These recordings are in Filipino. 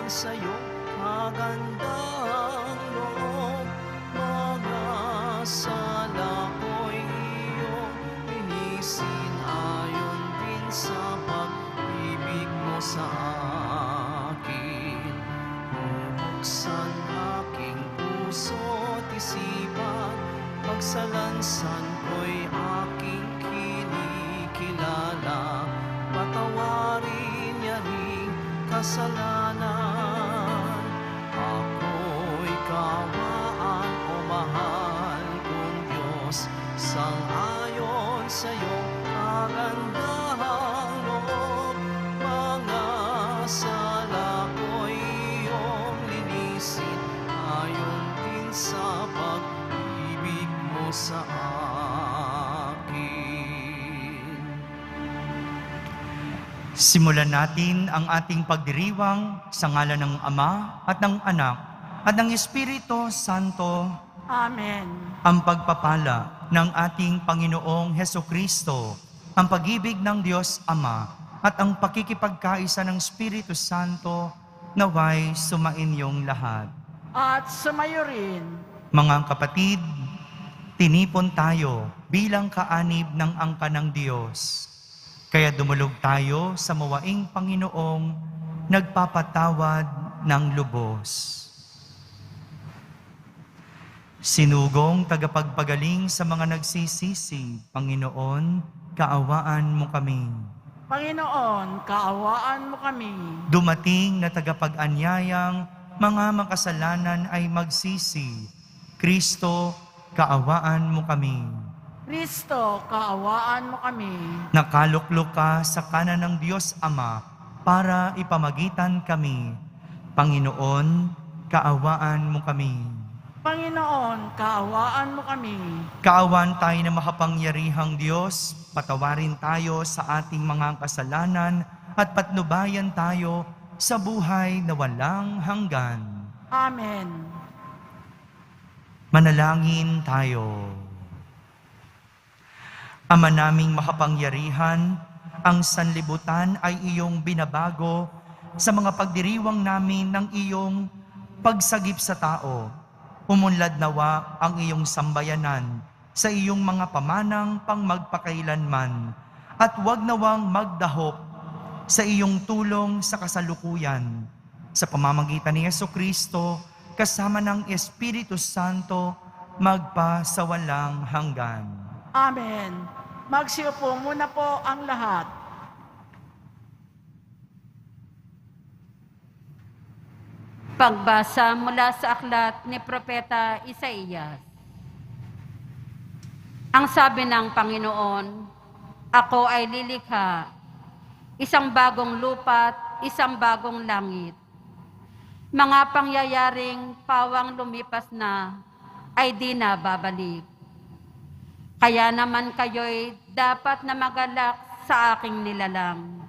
sa iyong kagandahang loob. Mga sala ko'y iyong linisin ayon din sa pag-ibig mo sa akin. Bubuksan aking puso't isipan, pagsalansan ko'y aking kinikilala. Patawarin niya ring kasalanan. Ako'y kawaan o mahal kong Diyos, sang-ayon sa iyong kagandahang loob. Mga sala ko'y iyong linisin ayon din sa pag-ibig mo sa akin. Simulan natin ang ating pagdiriwang sa ngalan ng Ama at ng Anak at ng Espiritu Santo. Amen. Ang pagpapala ng ating Panginoong Hesukristo, ang pag-ibig ng Diyos Ama at ang pakikipagkaisa ng Espiritu Santo naway sumainyong lahat. At sumayo rin. Mga kapatid, tinipon tayo bilang kaanib ng angka ng Diyos. Kaya dumulog tayo sa mawaing Panginoong nagpapatawad ng lubos. Sinugong tagapagpagaling sa mga nagsisisi, Panginoon, kaawaan mo kami. Panginoon, kaawaan mo kami. Dumating na tagapag-anyayang mga makasalanan ay magsisi. Kristo, kaawaan mo kami. Kristo, kaawaan mo kami. Nakaluklok ka sa kanan ng Diyos Ama para ipamagitan kami. Panginoon, kaawaan mo kami. Panginoon, kaawaan mo kami. Kaawan tayo na makapangyarihang Diyos, patawarin tayo sa ating mga kasalanan at patnubayan tayo sa buhay na walang hanggan. Amen. Manalangin tayo. Ama naming makapangyarihan, ang sanlibutan ay iyong binabago sa mga pagdiriwang namin ng iyong pagsagip sa tao. Umunlad nawa ang iyong sambayanan sa iyong mga pamanang pang magpakailanman at huwag nawang magdahop sa iyong tulong sa kasalukuyan. Sa pamamagitan ni Jesucristo, kasama ng Espiritu Santo, magpa sa walang hanggan. Amen. Magsiupo muna po ang lahat. Pagbasa mula sa aklat ni Propeta Isaías. Ang sabi ng Panginoon, ako ay lilikha, isang bagong lupa't isang bagong langit. Mga pangyayaring pawang lumipas na ay di na babalik. Kaya naman kayo'y dapat na magalak sa aking nilalang.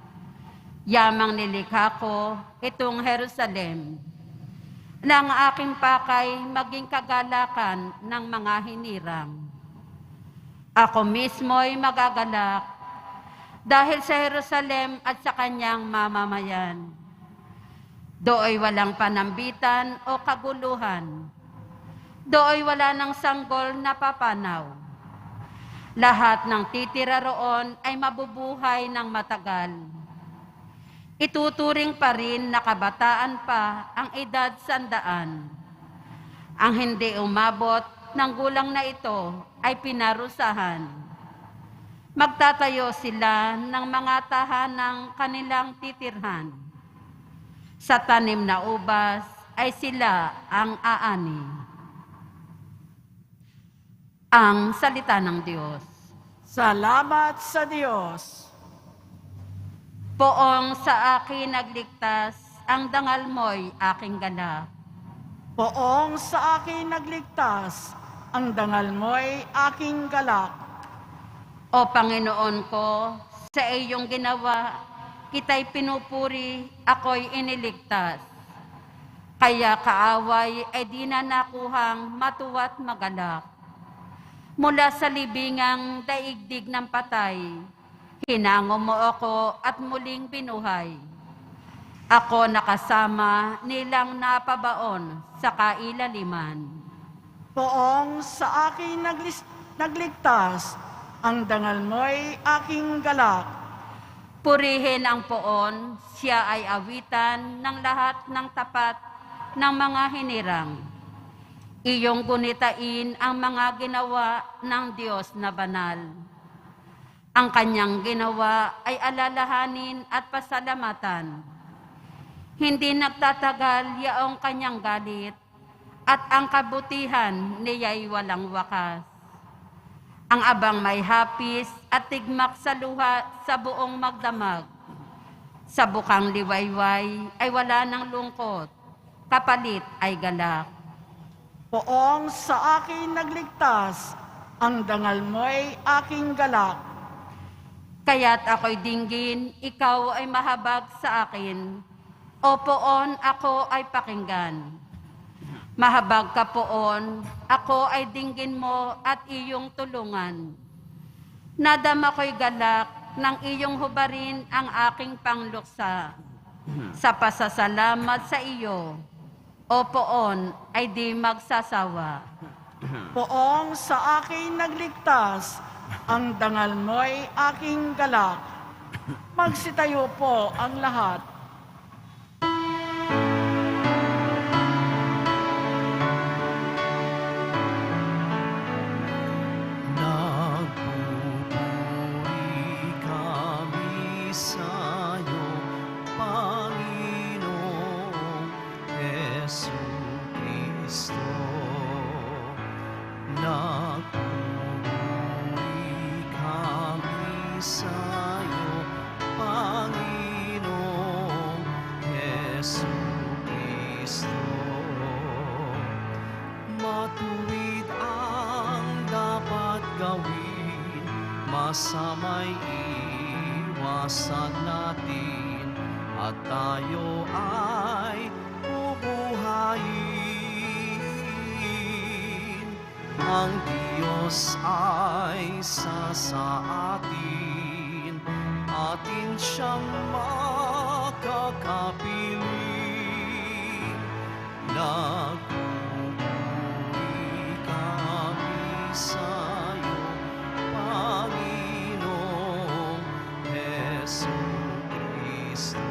Yamang nilikha ko itong Jerusalem, na ang aking pakay maging kagalakan ng mga hinirang. Ako mismo'y magagalak dahil sa Jerusalem at sa kanyang mamamayan. Dooy walang panambitan o kaguluhan. Dooy wala ng sanggol na papanaw. Lahat ng titira roon ay mabubuhay ng matagal. Ituturing pa rin na kabataan pa ang edad 100. Ang hindi umabot ng gulang na ito ay pinarusahan. Magtatayo sila ng mga tahanang kanilang titirhan. Sa tanim na ubas ay sila ang aani. Ang salita ng Diyos. Salamat sa Diyos. Poong sa akin nagligtas, ang dangal mo'y aking galak. Poong sa akin nagligtas, ang dangal mo'y aking galak. O Panginoon ko, sa iyong ginawa, kita'y pinupuri, ako'y iniligtas. Kaya kaaway ay di na nakuhang matuwa't magalak. Mula sa libingang daigdig ng patay, hinango mo ako at muling binuhay. Ako nakasama nilang napabaon sa kailaliman. Poong sa akin nagligtas, ang dangal mo'y aking galak. Purihin ang poon, siya ay awitan ng lahat ng tapat ng mga hinirang. Iyong gunitain ang mga ginawa ng Diyos na banal. Ang kanyang ginawa ay alalahanin at pasalamatan. Hindi nagtatagal yaong kanyang galit, at ang kabutihan niya'y walang wakas. Ang abang may hapis at tigmak sa luha sa buong magdamag. Sa bukang liwayway ay wala ng lungkot, kapalit ay galak. Poong sa akin nagligtas, ang dangal mo'y aking galak. Kaya't ako'y dinggin, ikaw ay mahabag sa akin. O poon, ako ay pakinggan. Mahabag ka poon, ako ay dinggin mo at iyong tulungan. Nadama ko'y galak ng iyong hubarin ang aking pangluksa. Sa pasasalamat sa iyo, o poon ay di magsasawa. Poong sa akin nagligtas, ang dangal mo'y aking galak. Magsitayo po ang lahat. Nagpupuri kami sa'yo, Panginoong Jesucristo. Nagpupuri kami sa'yo, Panginoong Jesucristo. Matuwid ang dapat gawin, masama'y iwasan natin, at tayo ay bubuhayin. Ang Diyos ay isa sa atin, atin siyang makakapiling. Nagpupuri kami sa'yo, Panginoong Jesucristo.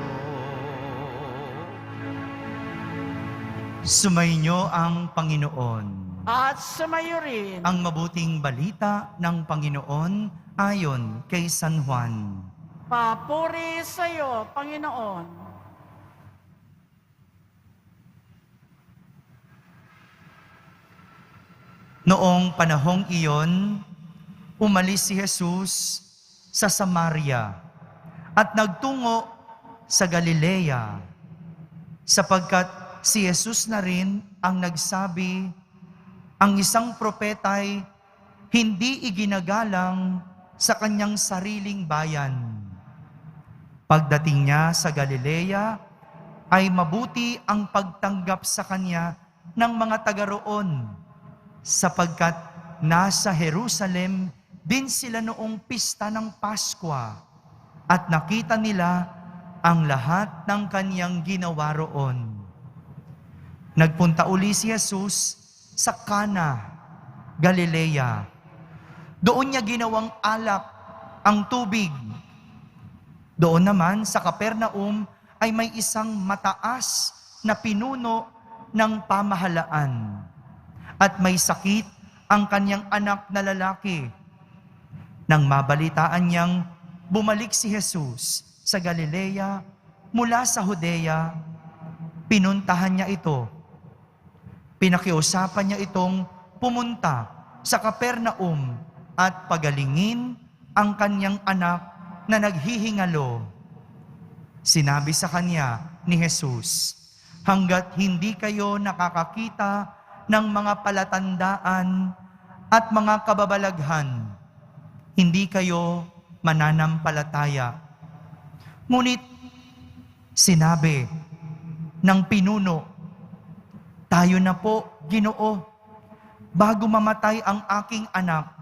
Sumainyo ang Panginoon. At sumayo rin. Ang mabuting balita ng Panginoon ayon kay San Juan. Papuri sa iyo, Panginoon. Noong panahong iyon, umalis si Jesus sa Samaria at nagtungo sa Galilea, sapagkat si Jesus na rin ang nagsabi, ang isang propeta'y hindi iginagalang sa kanyang sariling bayan. Pagdating niya sa Galilea, ay mabuti ang pagtanggap sa kanya ng mga taga roon, sapagkat nasa Jerusalem din sila noong pista ng Paskwa, at nakita nila ang lahat ng kaniyang ginawa roon. Nagpunta uli si Jesus sa Cana, Galilea. Doon niya ginawang alak ang tubig. Doon naman sa Capernaum ay may isang mataas na pinuno ng pamahalaan. At may sakit ang kanyang anak na lalaki. Nang mabalitaan niyang bumalik si Jesus sa Galilea mula sa Judea, pinuntahan niya ito. Pinakiusapan niya itong pumunta sa Capernaum at pagalingin ang kanyang anak na naghihingalo. Sinabi sa kanya ni Jesus, hanggat hindi kayo nakakakita ng mga palatandaan at mga kababalaghan, hindi kayo mananampalataya. Ngunit sinabi ng pinuno, tayo na po, Ginoo, bago mamatay ang aking anak.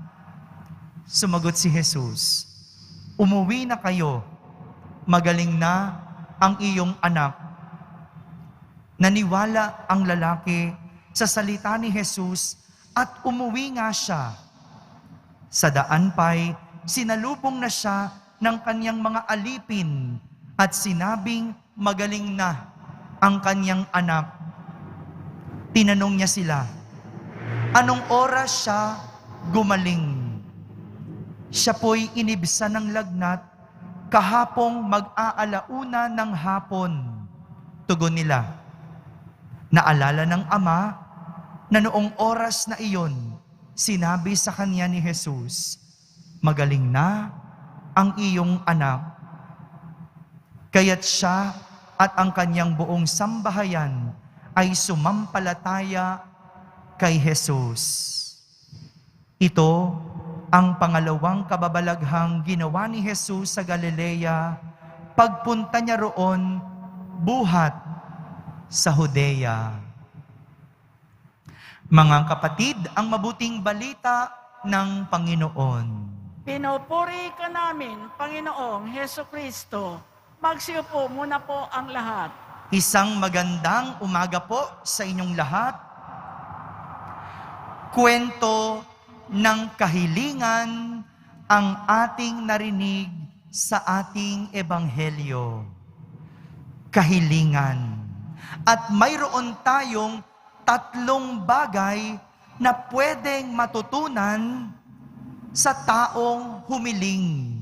Sumagot si Jesus, umuwi na kayo, magaling na ang iyong anak. Naniwala ang lalaki sa salita ni Jesus at umuwi nga siya. Sa daan pa'y sinalubong na siya ng kanyang mga alipin at sinabing magaling na ang kanyang anak. Tinanong niya sila, anong oras siya gumaling? Siya po'y inibsan ng lagnat kahapong mag-aalauna ng hapon. Tugon nila, naalala ng ama na noong oras na iyon, sinabi sa kanya ni Jesus, magaling na ang iyong anak. Kaya't siya at ang kanyang buong sambahayan ay sumampalataya kay Jesus. Ito ang pangalawang kababalaghang ginawa ni Jesus sa Galilea, pagpunta niya roon buhat sa Judea. Mga kapatid, ang mabuting balita ng Panginoon. Pinupuri ka namin, Panginoong Heso Kristo. Magsiupo muna po ang lahat. Isang magandang umaga po sa inyong lahat. Kwento ng kahilingan ang ating narinig sa ating ebanghelyo. Kahilingan. At mayroon tayong 3 bagay na pwedeng matutunan sa taong humiling.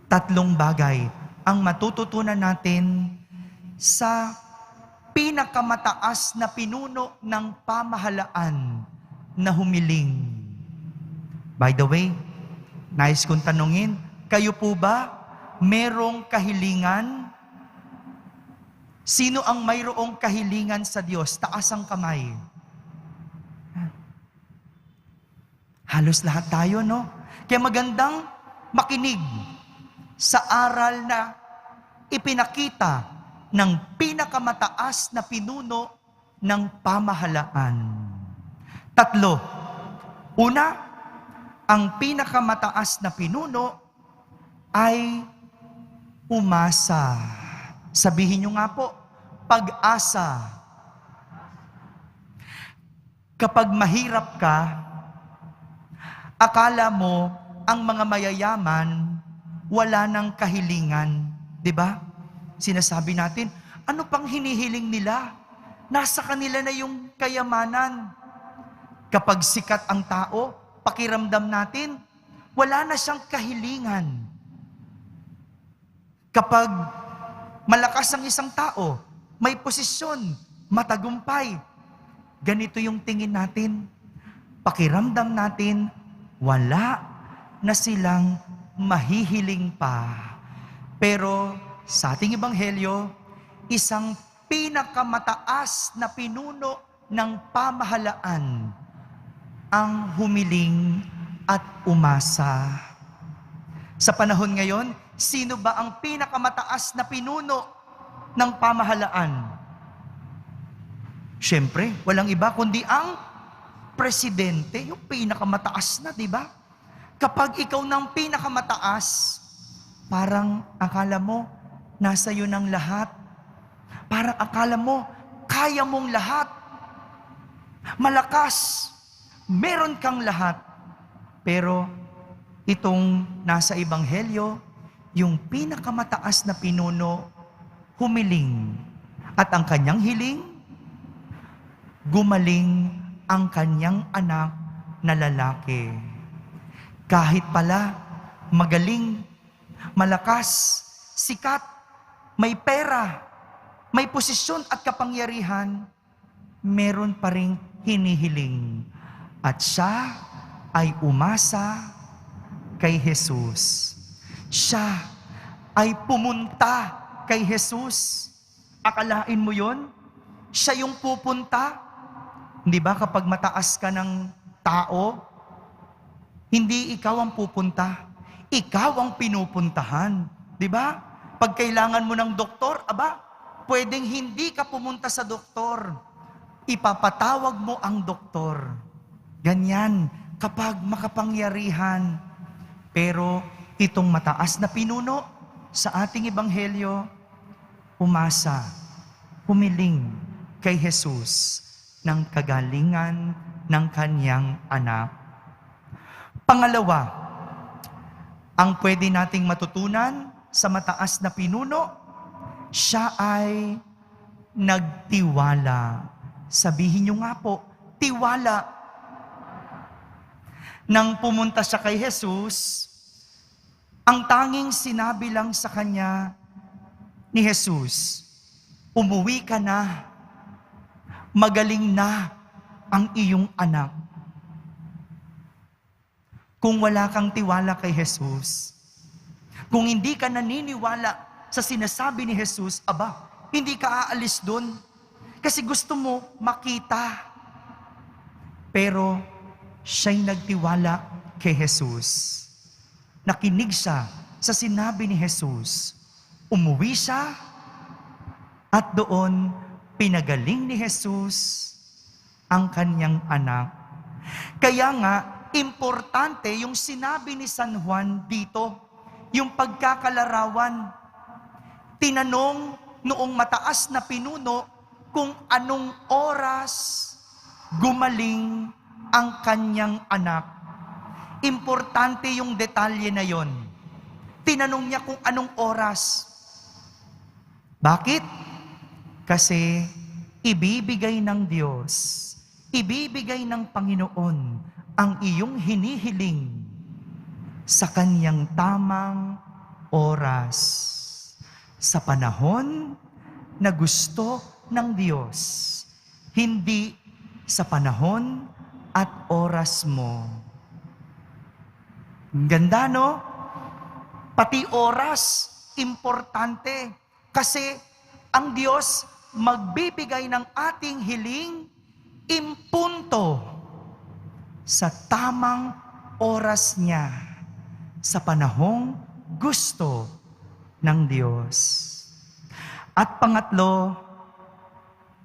3 bagay ang matututunan natin sa pinakamataas na pinuno ng pamahalaan na humiling. By the way, nais kong tanungin, kayo po ba merong kahilingan? Sino ang mayroong kahilingan sa Diyos? Taas ang kamay. Halos lahat tayo, no? Kaya magandang makinig sa aral na ipinakita ng pinakamataas na pinuno ng pamahalaan. 3. Una, ang pinakamataas na pinuno ay umasa. Sabihin nyo nga po, pag-asa. Kapag mahirap ka, akala mo ang mga mayayaman wala ng kahilingan. 'Di ba? Sinasabi natin, ano pang hinihiling nila? Nasa kanila na yung kayamanan. Kapag sikat ang tao, pakiramdam natin, wala na siyang kahilingan. Kapag malakas ang isang tao, may posisyon, matagumpay, ganito yung tingin natin. Pakiramdam natin, wala na silang mahihiling pa. Pero sa ating ebanghelyo, isang pinakamataas na pinuno ng pamahalaan ang humiling at umasa. Sa panahon ngayon, sino ba ang pinakamataas na pinuno ng pamahalaan? Siyempre, walang iba kundi ang presidente, yung pinakamataas na, di ba? Kapag ikaw ng pinakamataas, parang akala mo, nasa iyo ng lahat. Parang akala mo, kaya mong lahat. Malakas, meron kang lahat. Pero itong nasa ebanghelyo, yung pinakamataas na pinuno, humiling. At ang kanyang hiling, gumaling ang kanyang anak na lalaki. Kahit pala magaling, malakas, sikat, may pera, may posisyon at kapangyarihan, meron pa ring hinihiling. At siya ay umasa kay Jesus. Siya ay pumunta kay Jesus. Akalain mo yon? Siya yung pupunta. Hindi ba kapag mataas ka ng tao, hindi ikaw ang pupunta. Ikaw ang pinupuntahan. Di ba? Pag kailangan mo ng doktor, pwedeng hindi ka pumunta sa doktor. Ipapatawag mo ang doktor. Ganyan, kapag makapangyarihan. Pero itong mataas na pinuno sa ating ebanghelyo, umasa, humiling kay Jesus ng kagalingan ng kanyang anak. Pangalawa, ang pwede nating matutunan sa mataas na pinuno, siya ay nagtiwala. Sabihin niyo nga po, tiwala. Nang pumunta siya kay Jesus, ang tanging sinabi lang sa kanya ni Jesus, umuwi ka na, magaling na ang iyong anak. Kung wala kang tiwala kay Jesus, kung hindi ka naniniwala sa sinasabi ni Jesus, aba, hindi ka aalis doon kasi gusto mo makita. Pero siya'y nagtiwala kay Jesus. Nakinig siya sa sinabi ni Jesus. Umuwi siya at doon pinagaling ni Jesus ang kanyang anak. Kaya nga, importante yung sinabi ni San Juan dito, yung pagkakalarawan. Tinanong noong mataas na pinuno kung anong oras gumaling ang kanyang anak. Importante yung detalye na yon. Tinanong niya kung anong oras. Bakit? Kasi ibibigay ng Diyos, ibibigay ng Panginoon ang iyong hinihiling sa kanyang tamang oras. Sa panahon na gusto ng Diyos, hindi sa panahon at oras mo. Ganda, no? Pati oras, importante. Kasi ang Diyos magbibigay ng ating hiling impunto sa tamang oras niya, sa panahong gusto ng Diyos. At pangatlo,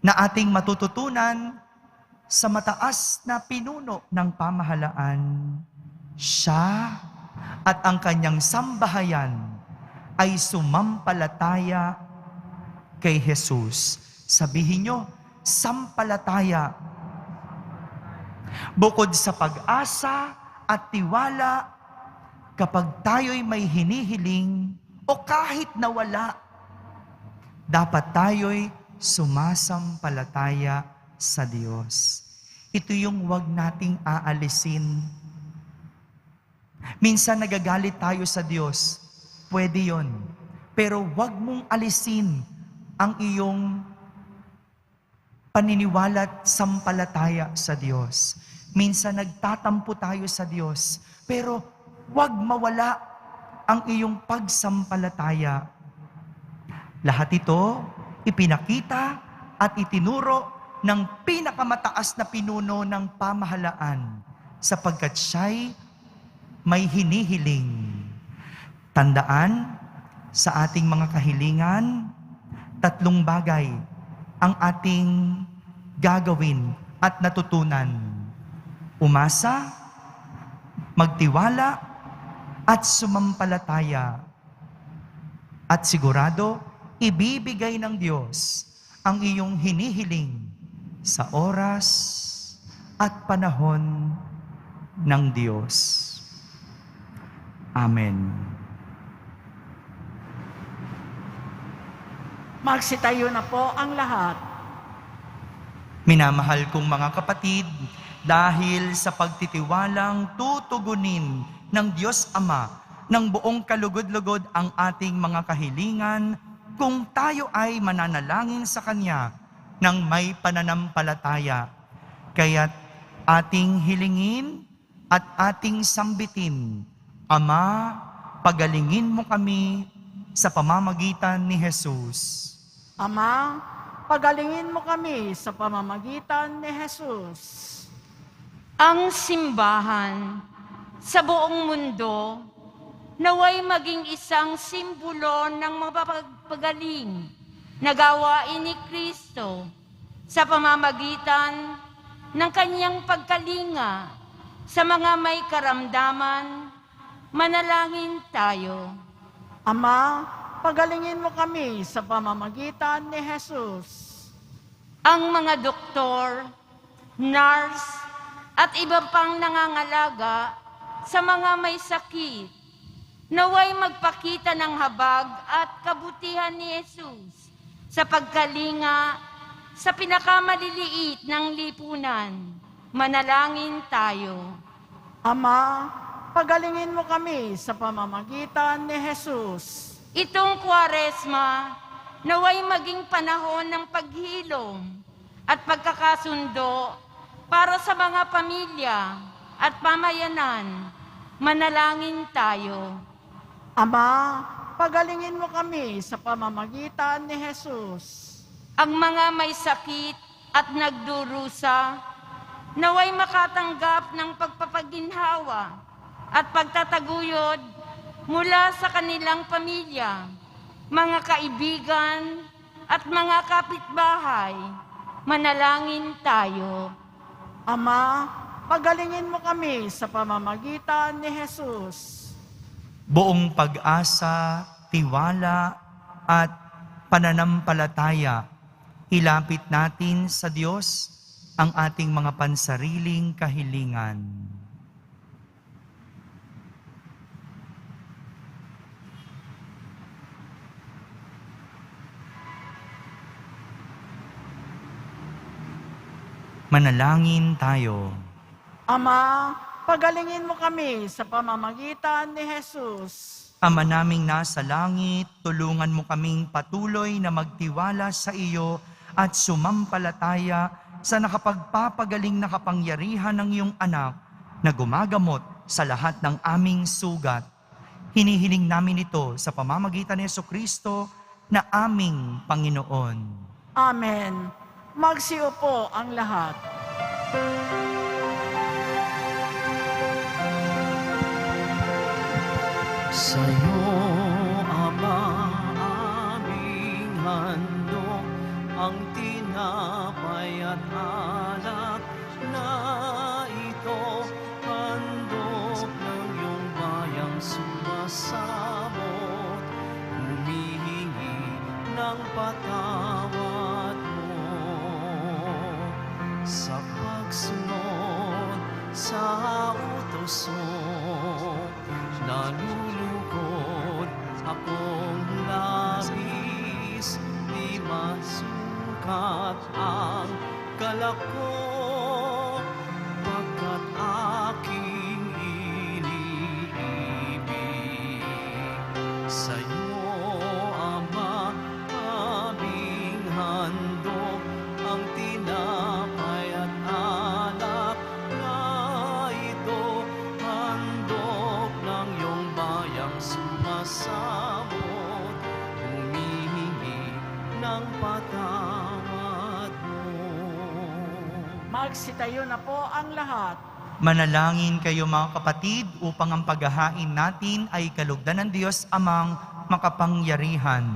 na ating matututunan sa mataas na pinuno ng pamahalaan, siya at ang kanyang sambahayan ay sumampalataya kay Jesus. Sabihin nyo, sampalataya. Bukod sa pag-asa at tiwala, kapag tayo'y may hinihiling o kahit nawala, dapat tayo'y sumasampalataya sa Diyos. Ito yung wag nating aalisin. Minsan nagagalit tayo sa Diyos. Pwede yon. Pero wag mong alisin ang iyong paniniwala at sampalataya sa Diyos. Minsan nagtatampo tayo sa Diyos. Pero wag mawala ang iyong pagsampalataya. Lahat ito ipinakita at itinuro ng pinakamataas na pinuno ng pamahalaan sapagkat siya'y may hinihiling. Tandaan, sa ating mga kahilingan, 3 bagay ang ating gagawin at natutunan. Umasa, magtiwala, at sumampalataya. At sigurado, ibibigay ng Diyos ang iyong hinihiling sa oras at panahon ng Diyos. Amen. Magsitayo na po ang lahat. Minamahal kong mga kapatid, dahil sa pagtitiwalang tutugunin ng Diyos Ama ng buong kalugod-lugod ang ating mga kahilingan, kung tayo ay mananalangin sa Kanya ng may pananampalataya. Kaya't ating hilingin at ating sambitin, Ama, pagalingin mo kami sa pamamagitan ni Jesus. Ama, pagalingin mo kami sa pamamagitan ni Jesus. Ang simbahan sa buong mundo naway maging isang simbolo ng mapapagaling na gawain ni Kristo sa pamamagitan ng kanyang pagkalinga sa mga may karamdaman. Manalangin tayo. Ama, pagalingin mo kami sa pamamagitan ni Jesus. Ang mga doktor, nurse, at iba pang nangangalaga sa mga may sakit, naway magpakita ng habag at kabutihan ni Jesus sa pagkalinga sa pinakamaliliit ng lipunan. Manalangin tayo. Ama, pagalingin mo kami sa pamamagitan ni Jesus. Itong Kwaresma, naway maging panahon ng paghilom at pagkakasundo para sa mga pamilya at pamayanan. Manalangin tayo. Ama, pagalingin mo kami sa pamamagitan ni Jesus. Ang mga may sakit at nagdurusa, naway makatanggap ng pagpapaginhawa at pagtataguyod mula sa kanilang pamilya, mga kaibigan at mga kapitbahay. Manalangin tayo. Ama, pagalingin mo kami sa pamamagitan ni Jesus. Buong pag-asa, tiwala, at pananampalataya, ilapit natin sa Diyos ang ating mga pansariling kahilingan. Manalangin tayo. Ama, pagalingin mo kami sa pamamagitan ni Jesus. Ama naming nasa langit, tulungan mo kaming patuloy na magtiwala sa iyo at sumampalataya sa nakapagpapagaling na kapangyarihan ng iyong anak na gumagamot sa lahat ng aming sugat. Hinihiling namin ito sa pamamagitan ni Jesucristo na aming Panginoon. Amen. Magsiupo ang lahat. Sa'yo, Ama, aming handog ang tinapay at alak na ito, handog ng iyong bayang sumasabot, humihingi ng patawad mo sa pagsunod sa utos mo. Nalulugod akong labis, di masukat ang galak ko, pagkat aking iniibig. Sa'yo, Ama, aming handog ang tinapay at alak na ito, handog ng iyong bayang sumasabot, humihingi ng patawad mo. Magsitayo na po ang lahat. Manalangin kayo mga kapatid upang ang paghahain natin ay kalugdan ng Diyos Amang makapangyarihan.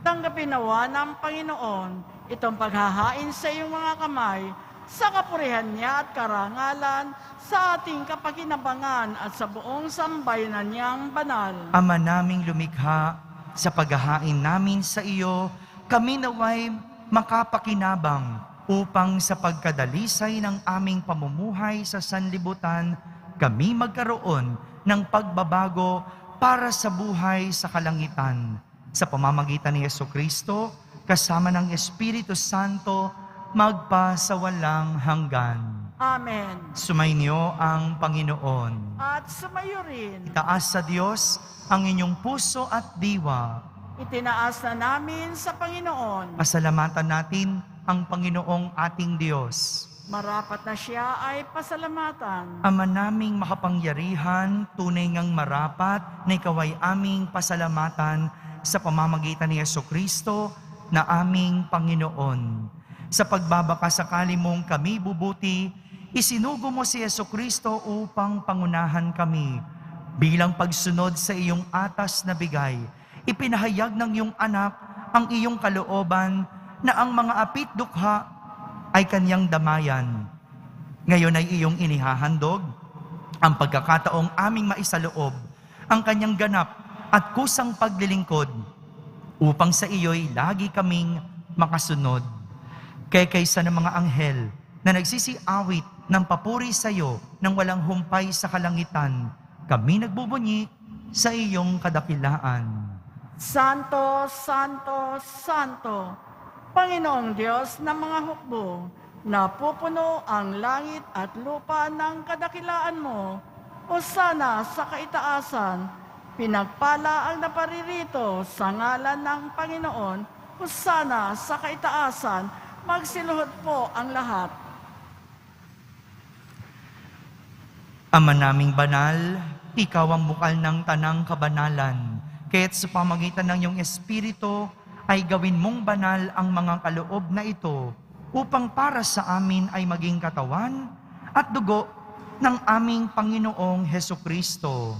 Tanggapin nawa ng Panginoon itong paghahain sa iyong mga kamay sa kapurihan niya at karangalan sa ating kapakinabangan at sa buong sambayanan niyang banal. Ama naming lumikha, sa paghahain namin sa iyo, kami naway makapakinabang upang sa pagkadalisay ng aming pamumuhay sa sanlibutan, kami magkaroon ng pagbabago para sa buhay sa kalangitan. Sa pamamagitan ni Jesucristo, kasama ng Espiritu Santo, magpasawalang hanggan. Amen. Sumainyo ang Panginoon. At sumayo rin, Itaas sa Diyos ang inyong puso at diwa. itinaas na namin sa Panginoon. Pasalamatan natin ang Panginoong ating Diyos. Marapat na siya ay pasalamatan. Ama naming makapangyarihan, tunay ngang marapat na ikaw ay aming pasalamatan sa pamamagitan ni Jesucristo na aming Panginoon. Sa pagbabakasakali mong kami bubuti, isinugo mo si Jesucristo upang pangunahan kami. Bilang pagsunod sa iyong atas na bigay, ipinahayag ng iyong anak ang iyong kalooban na ang mga apit dukha ay kanyang damayan. Ngayon ay iyong inihahandog ang pagkakataong aming maisaloob, ang kanyang ganap at kusang paglilingkod. upang sa iyo'y lagi kaming makasunod. Kaya kaysa ng mga anghel na nagsisiawit ng papuri sa iyo nang walang humpay sa kalangitan, kami nagbubunyi sa iyong kadakilaan. Santo, Santo, Santo, Panginoong Diyos ng mga hukbo, napupuno ang langit at lupa ng kadakilaan mo, o sana sa kaitaasan, pinagpala ang naparirito sa ngalan ng Panginoon, o sana sa kaitaasan, magsiluhod po ang lahat. Ama naming banal, ikaw ang bukal ng tanang kabanalan. Kaya't sa pamagitan ng iyong Espiritu, ay gawin mong banal ang mga kaloob na ito upang para sa amin ay maging katawan at dugo ng aming Panginoong Hesukristo.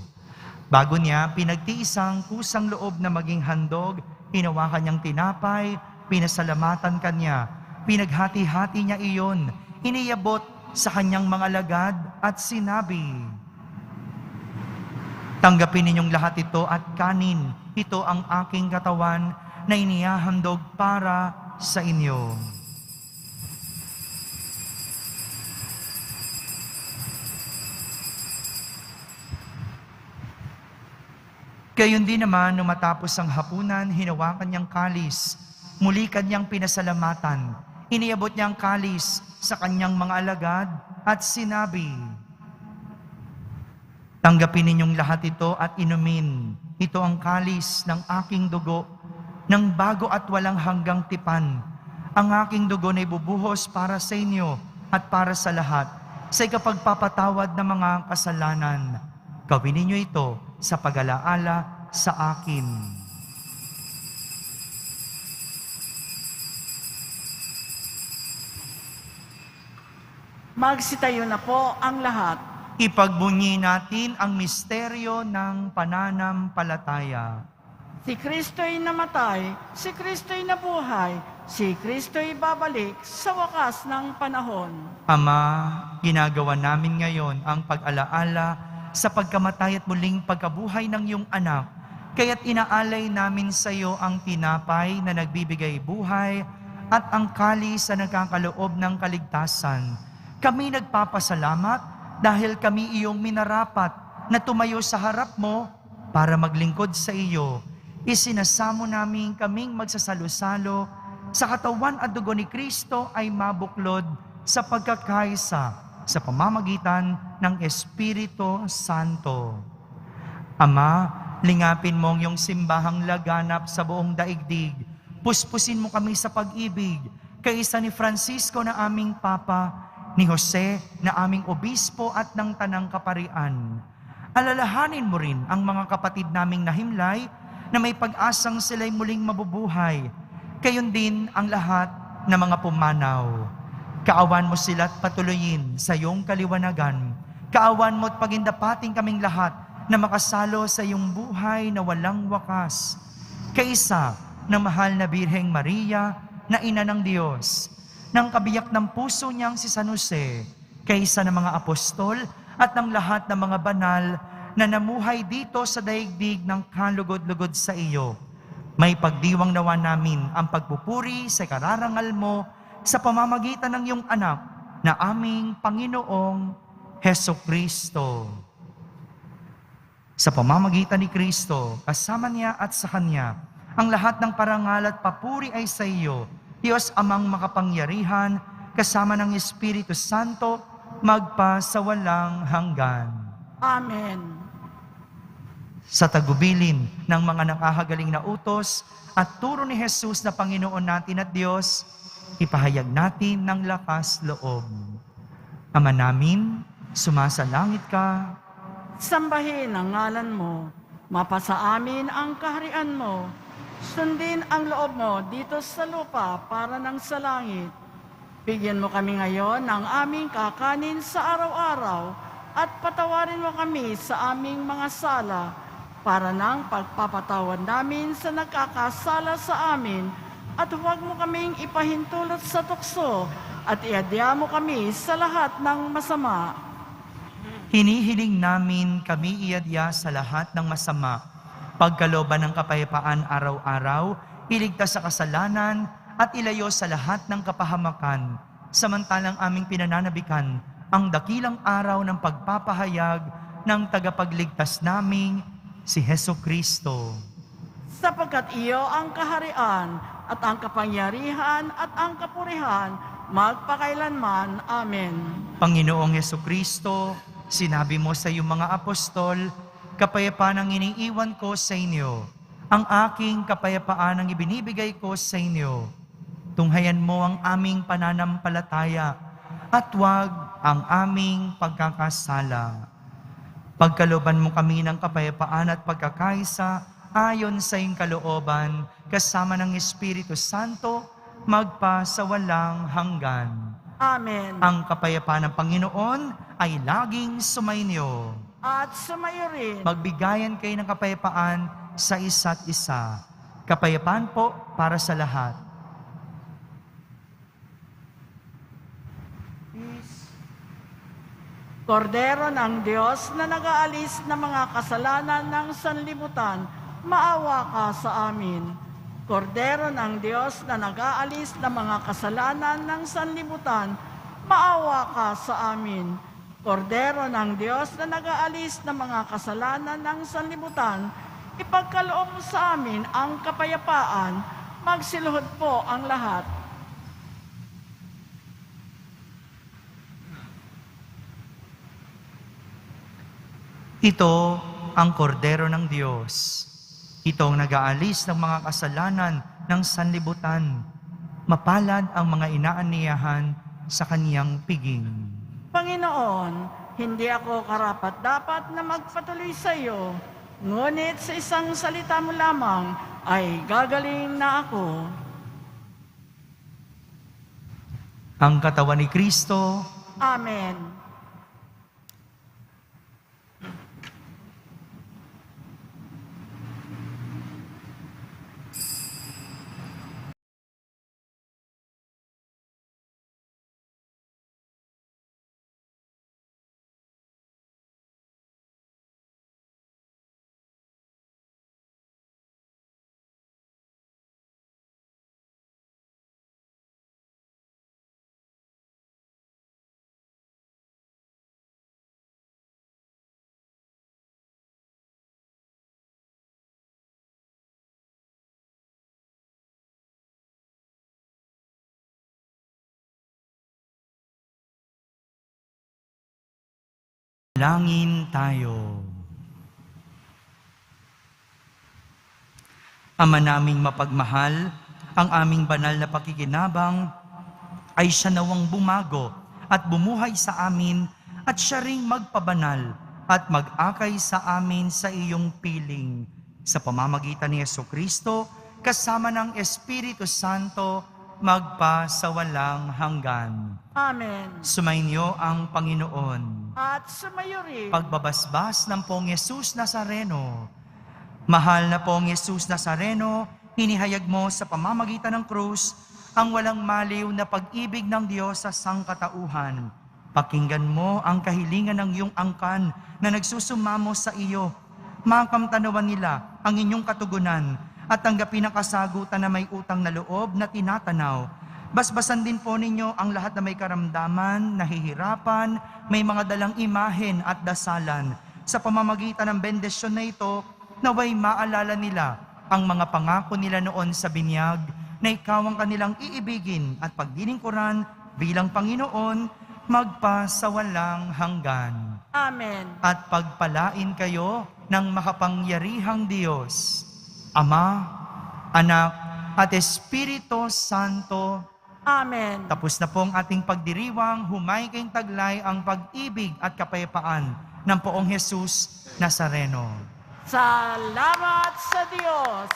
Bago niya pinagtiisang kusang loob na maging handog, hinawakan niyang tinapay, pinasalamatan kanya, pinaghati-hati niya iyon, iniyabot sa kanyang mga alagad at sinabi, "Tanggapin ninyong lahat ito at kanin, ito ang aking katawan na inihahandog para sa inyo." Gayon din naman, nung matapos ang hapunan, hinawakan niyang kalis, muli kanyang pinasalamatan, iniabot niyang kalis sa kanyang mga alagad at sinabi, "Tanggapin ninyong lahat ito at inumin. Ito ang kalis ng aking dugo, ng bago at walang hanggang tipan. Ang aking dugo na ibubuhos para sa inyo at para sa lahat, sa ikapagpapatawad ng mga kasalanan. Gawin ninyo ito sa pag-alaala sa akin." Magsitayo na po ang lahat. Ipagbunyi natin ang misteryo ng pananampalataya. Si Kristo'y namatay, si Kristo'y nabuhay, si Kristo'y babalik sa wakas ng panahon. Ama, ginagawa namin ngayon ang pag-alaala sa pagkamatay at muling pagkabuhay ng iyong anak. Kaya't inaalay namin sa iyo ang tinapay na nagbibigay buhay at ang kalis na nagkakaloob ng kaligtasan. Kami nagpapasalamat dahil kami iyong minarapat na tumayo sa harap mo para maglingkod sa iyo. Isinasamo namin kaming magsasalo-salo sa katawan at dugo ni Kristo ay mabuklod sa pagkakaisa sa pamamagitan ng Espiritu Santo. Ama, lingapin mo ang iyong simbahang laganap sa buong daigdig. Puspusin mo kami sa pag-ibig, kaisa ni Francisco na aming Papa, ni Jose na aming obispo at ng Tanang Kaparian. Alalahanin mo rin ang mga kapatid naming nahimlay na may pag-asang sila'y muling mabubuhay. Gayon din ang lahat na mga pumanaw. Kaawan mo sila at patuloyin sa iyong kaliwanagan. Kaawan mo at pagindapating kaming lahat na makasalo sa iyong buhay na walang wakas. Kaisa ng mahal na Birheng Maria na Ina ng Diyos, ng kabiyak ng puso niyang si San Jose, kaysa ng mga apostol at ng lahat ng mga banal na namuhay dito sa daigdig ng kalugod-lugod sa iyo. May pagdiwang nawa namin ang pagpupuri sa kararangal mo sa pamamagitan ng iyong anak na aming Panginoong Hesukristo. Sa pamamagitan ni Kristo, kasama niya at sa Kanya, ang lahat ng parangal at papuri ay sa iyo, Diyos Amang makapangyarihan, kasama ng Espiritu Santo, magpa sa walang hanggan. Amen. Sa tagubilin ng mga nakahagaling na utos at turo ni Jesus na Panginoon natin at Diyos, ipahayag natin ng lakas loob. Ama namin, sumasalangit ka. Sambahin ang ngalan mo, mapasa amin ang kaharian mo, sundin ang loob mo dito sa lupa para ng sa langit. Bigyan mo kami ngayon ng aming kakanin sa araw-araw at patawarin mo kami sa aming mga sala para ng pagpapatawad namin sa nagkakasala sa amin at huwag mo kaming ipahintulot sa tukso at iadya mo kami sa lahat ng masama. Hinihiling namin kami iadya sa lahat ng masama, pagkalooban ng kapayapaan araw-araw, iligtas sa kasalanan at ilayo sa lahat ng kapahamakan, samantalang aming pinananabikan ang dakilang araw ng pagpapahayag ng tagapagligtas naming si Heso Kristo. Sapagkat iyo ang kaharian at ang kapangyarihan at ang kapurihan magpakailanman. Amen. Panginoong Heso Kristo, sinabi mo sa iyong mga apostol, kapayapaan ang iniiwan ko sa inyo. Ang aking kapayapaan ang ibinibigay ko sa inyo. Tunghayan mo ang aming pananampalataya at huwag ang aming pagkakasala. Pagkalooban mo kami ng kapayapaan at pagkakaisa ayon sa iyong kalooban, kasama ng Espiritu Santo, magpa sa walang hanggan. Amen. Ang kapayapaan ng Panginoon ay laging sumainyo. At sumayo rin. Magbigayan kayo ng kapayapaan sa isa't isa. Kapayapaan po para sa lahat. Kordero ng Diyos na nag-aalis ng mga kasalanan ng sanlibutan, maawa ka sa amin. Kordero ng Diyos na nag-aalis ng mga kasalanan ng sanlibutan, maawa ka sa amin. Kordero ng Diyos na nag-aalis ng mga kasalanan ng sanlibutan, ipagkaloob mo sa amin ang kapayapaan, magsiluhod po ang lahat. Ito ang kordero ng Diyos. Ito ang nag-aalis ng mga kasalanan ng sanlibutan. Mapalad ang mga inaaniyahan sa kaniyang piging. Panginoon, hindi ako karapat-dapat na magpatuloy sa iyo, ngunit sa isang salita mo lamang ay gagaling na ako. Ang katawan ni Kristo, Amen. langin tayo. Ama naming mapagmahal, ang aming banal na pakikinabang ay siya nawang bumago at bumuhay sa amin at siya ring magpabanal at mag-akay sa amin sa iyong piling. Sa pamamagitan ni Jesucristo, kasama ng Espiritu Santo, magpa sa walang hanggan. Amen. Sumainyo ang Panginoon. At sumayo rin. Pagbabasbas ng Poong Yesus Nazareno. Mahal na Poong Yesus Nazareno, hinihayag mo sa pamamagitan ng krus ang walang maliw na pag-ibig ng Diyos sa sangkatauhan. Pakinggan mo ang kahilingan ng iyong angkan na nagsusumamo sa iyo. Makamtanawan nila ang inyong katugunan at tanggapin ang kasagutan na may utang na loob na tinatanaw. Basbasan din po ninyo ang lahat na may karamdaman, nahihirapan, may mga dalang imahen at dasalan. Sa pamamagitan ng bendisyon na ito, naway maalala nila ang mga pangako nila noon sa binyag na ikaw ang kanilang iibigin at pagdilingkuran bilang Panginoon, magpa sa walang hanggan. Amen. At pagpalain kayo ng makapangyarihang Diyos, Ama, Anak, at Espiritu Santo. Amen. Tapos na po ang ating pagdiriwang, humay kayong taglay ang pag-ibig at kapayapaan ng Poong Jesus Nazareno. Salamat sa Diyos.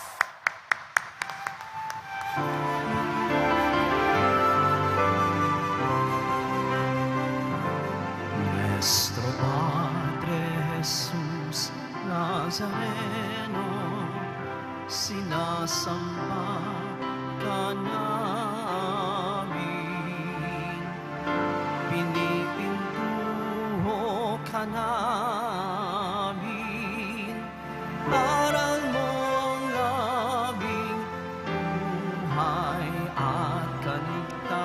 Nuestro Padre Jesús Nazareno, sinasamba ka namin, pinipintuho ka namin, aral mo ang aming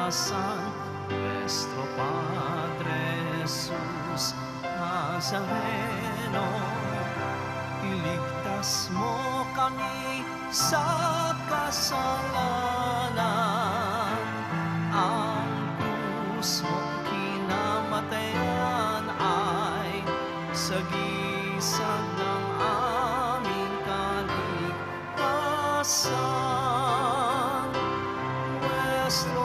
kaligtasan, Nuestro Padre Jesus Nazareno. Iligtas mo kami sa kasalanan. Ang krus mo't kinamatayan ay sagisag ng aming kaligtasan. Nuestro